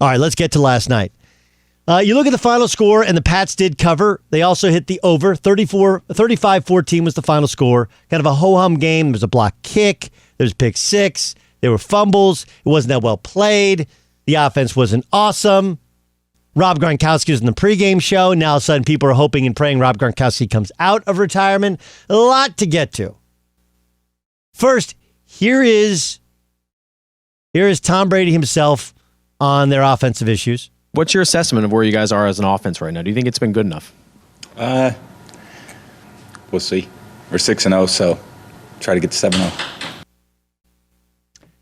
All right, let's get to last night. You look at the final score, and the Pats did cover. They also hit the over. 35-14 was the final score. Kind of a ho-hum game. There was a block kick. There was pick six. There were fumbles. It wasn't that well played. The offense wasn't awesome. Rob Gronkowski was in the pregame show. Now all of a sudden people are hoping and praying Rob Gronkowski comes out of retirement. A lot to get to. First, here is Tom Brady himself on their offensive issues. What's your assessment of where you guys are as an offense right now? Do you think it's been good enough? We'll see. We're 6-0, so try to get to 7-0.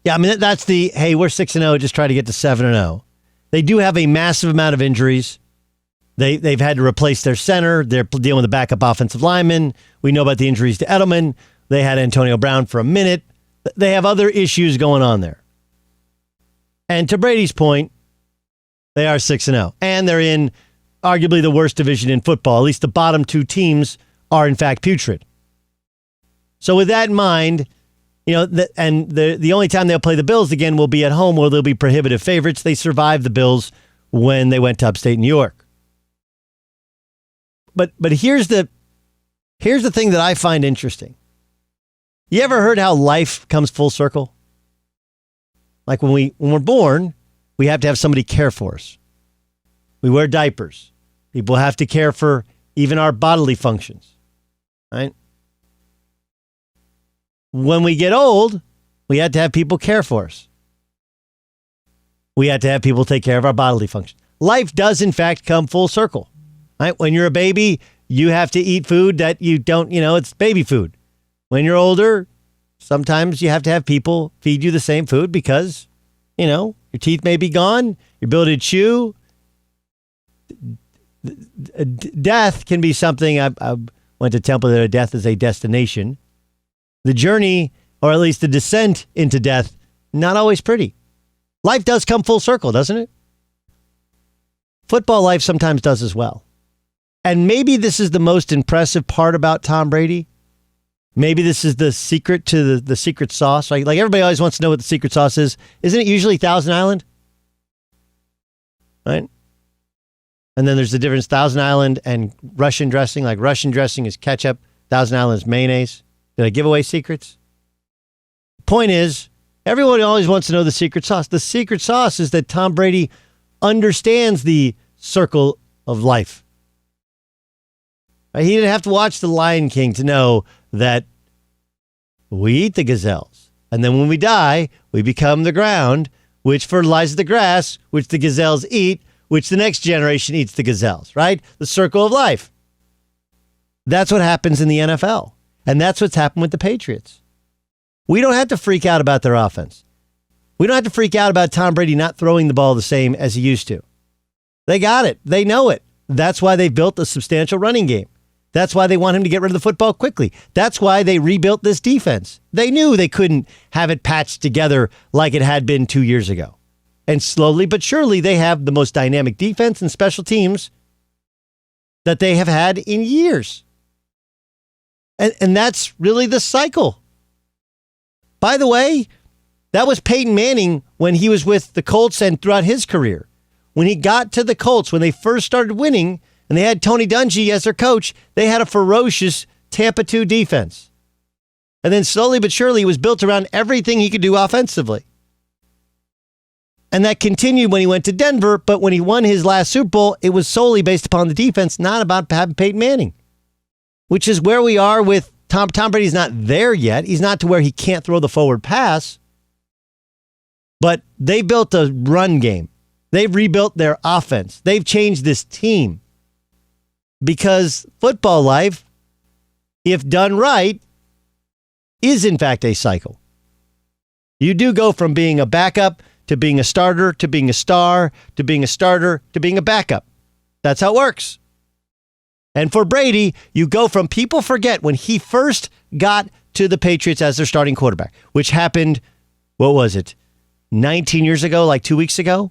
Yeah, I mean, that's the, hey, we're 6-0, just try to get to 7-0. They do have a massive amount of injuries. They've had to replace their center. They're dealing with a backup offensive lineman. We know about the injuries to Edelman. They had Antonio Brown for a minute. They have other issues going on there. And to Brady's point, they are 6-0. And they're in arguably the worst division in football. At least the bottom two teams are, in fact, putrid. So with that in mind, you know, the only time they'll play the Bills again will be at home, where they'll be prohibitive favorites. They survived the Bills when they went to upstate New York. But here's the thing that I find interesting. You ever heard how life comes full circle? Like when we're born, we have to have somebody care for us. We wear diapers. People have to care for even our bodily functions, right? When we get old, we have to have people care for us. We have to have people take care of our bodily functions. Life does, in fact, come full circle, right? When you're a baby, you have to eat food that you don't, it's baby food. When you're older, sometimes you have to have people feed you the same food because, your teeth may be gone, your ability to chew. Death can be something. I went to Temple there. Death is a destination. The journey, or at least the descent into death, not always pretty. Life does come full circle, doesn't it? Football life sometimes does as well. And maybe this is the most impressive part about Tom Brady. Maybe this is the secret to the secret sauce. Like everybody always wants to know what the secret sauce is. Isn't it usually Thousand Island? Right? And then there's the difference, Thousand Island and Russian dressing. Like Russian dressing is ketchup, Thousand Island is mayonnaise. Did I give away secrets? Point is, everyone always wants to know the secret sauce. The secret sauce is that Tom Brady understands the circle of life. Right? He didn't have to watch The Lion King to know that we eat the gazelles. And then when we die, we become the ground, which fertilizes the grass, which the gazelles eat, which the next generation eats the gazelles, right? The circle of life. That's what happens in the NFL. And that's what's happened with the Patriots. We don't have to freak out about their offense. We don't have to freak out about Tom Brady not throwing the ball the same as he used to. They got it. They know it. That's why they built a substantial running game. That's why they want him to get rid of the football quickly. That's why they rebuilt this defense. They knew they couldn't have it patched together like it had been 2 years ago. And slowly but surely, they have the most dynamic defense and special teams that they have had in years. And that's really the cycle. By the way, that was Peyton Manning when he was with the Colts and throughout his career. When he got to the Colts, when they first started winning, and they had Tony Dungy as their coach, they had a ferocious Tampa 2 defense. And then slowly but surely, it was built around everything he could do offensively. And that continued when he went to Denver, but when he won his last Super Bowl, it was solely based upon the defense, not about having Peyton Manning. Which is where we are with Tom. Tom Brady's not there yet. He's not to where he can't throw the forward pass. But they built a run game. They've rebuilt their offense. They've changed this team. Because football life, if done right, is in fact a cycle. You do go from being a backup to being a starter to being a star to being a starter to being a backup. That's how it works. And for Brady, you go from, people forget when he first got to the Patriots as their starting quarterback, which happened, 19 years ago, like 2 weeks ago?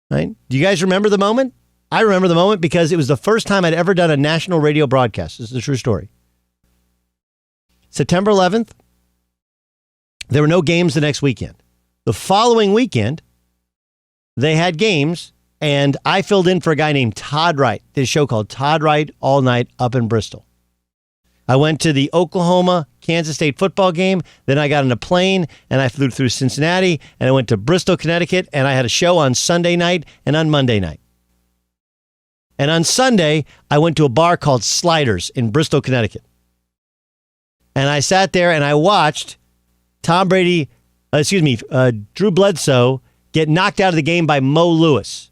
Right? Do you guys remember the moment? I remember the moment because it was the first time I'd ever done a national radio broadcast. This is a true story. September 11th, there were no games the next weekend. The following weekend, they had games, and I filled in for a guy named Todd Wright. There's a show called Todd Wright All Night up in Bristol. I went to the Oklahoma-Kansas State football game. Then I got on a plane, and I flew through Cincinnati, and I went to Bristol, Connecticut, and I had a show on Sunday night and on Monday night. And on Sunday, I went to a bar called Sliders in Bristol, Connecticut. And I sat there, and I watched Drew Bledsoe get knocked out of the game by Mo Lewis.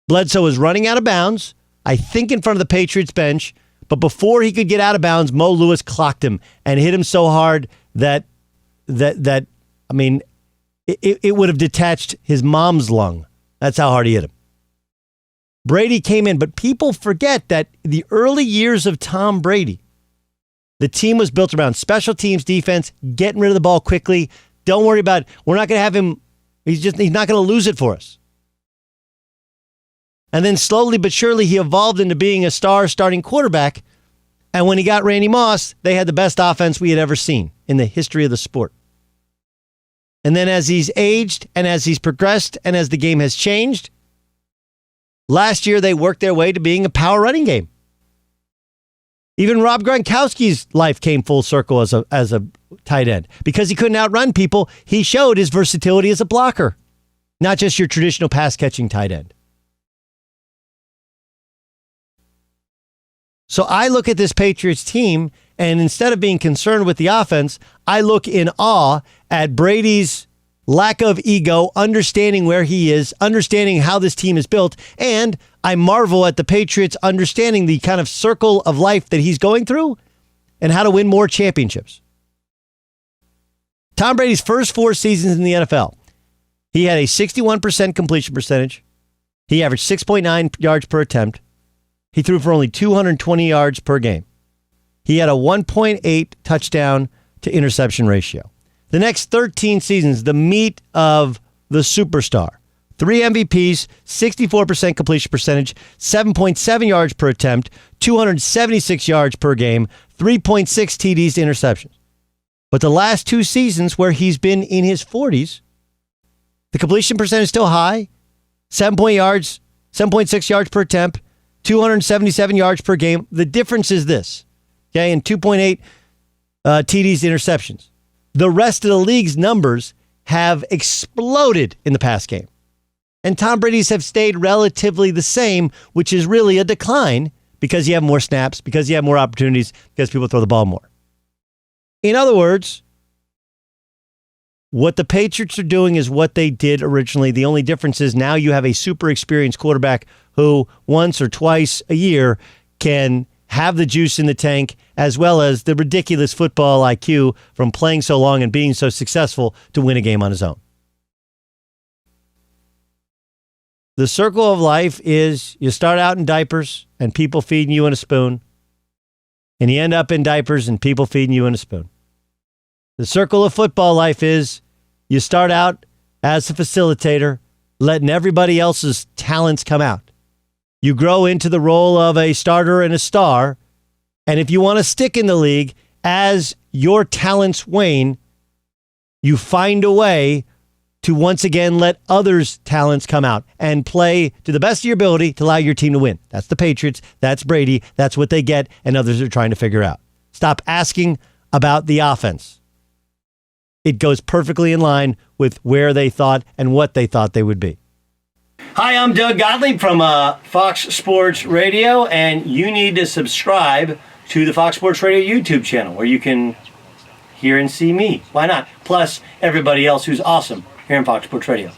Bledsoe was running out of bounds, I think in front of the Patriots bench, but before he could get out of bounds, Mo Lewis clocked him and hit him so hard that it would have detached his mom's lung. That's how hard he hit him. Brady came in, but people forget that the early years of Tom Brady, the team was built around special teams, defense, getting rid of the ball quickly. Don't worry about it. We're not going to have him. He's not going to lose it for us. And then slowly but surely, he evolved into being a star starting quarterback. And when he got Randy Moss, they had the best offense we had ever seen in the history of the sport. And then as he's aged and as he's progressed and as the game has changed, last year they worked their way to being a power running game. Even Rob Gronkowski's life came full circle as a tight end. Because he couldn't outrun people, he showed his versatility as a blocker, not just your traditional pass-catching tight end. So I look at this Patriots team, and instead of being concerned with the offense, I look in awe at Brady's lack of ego, understanding where he is, understanding how this team is built, and I marvel at the Patriots understanding the kind of circle of life that he's going through and how to win more championships. Tom Brady's first 4 seasons in the NFL, he had a 61% completion percentage. He averaged 6.9 yards per attempt. He threw for only 220 yards per game. He had a 1.8 touchdown to interception ratio. The next 13 seasons, the meat of the superstar. 3 MVPs, 64% completion percentage, 7.7 yards per attempt, 276 yards per game, 3.6 TDs to interceptions. But the last 2 seasons where he's been in his 40s, the completion percentage is still high, 7.6 yards per attempt, 277 yards per game. The difference is this, okay, and 2.8 TDs to interceptions. The rest of the league's numbers have exploded in the past game. And Tom Brady's have stayed relatively the same, which is really a decline because you have more snaps, because you have more opportunities, because people throw the ball more. In other words, what the Patriots are doing is what they did originally. The only difference is now you have a super experienced quarterback who once or twice a year can have the juice in the tank, as well as the ridiculous football IQ from playing so long and being so successful to win a game on his own. The circle of life is you start out in diapers and people feeding you in a spoon, and you end up in diapers and people feeding you in a spoon. The circle of football life is you start out as a facilitator, letting everybody else's talents come out. You grow into the role of a starter and a star, and if you want to stick in the league, as your talents wane, you find a way to once again let others' talents come out and play to the best of your ability to allow your team to win. That's the Patriots. That's Brady. That's what they get, and others are trying to figure out. Stop asking about the offense. It goes perfectly in line with where they thought and what they thought they would be. Hi, I'm Doug Gottlieb from Fox Sports Radio, and you need to subscribe to the Fox Sports Radio YouTube channel where you can hear and see me. Why not? Plus everybody else who's awesome here in Fox Sports Radio.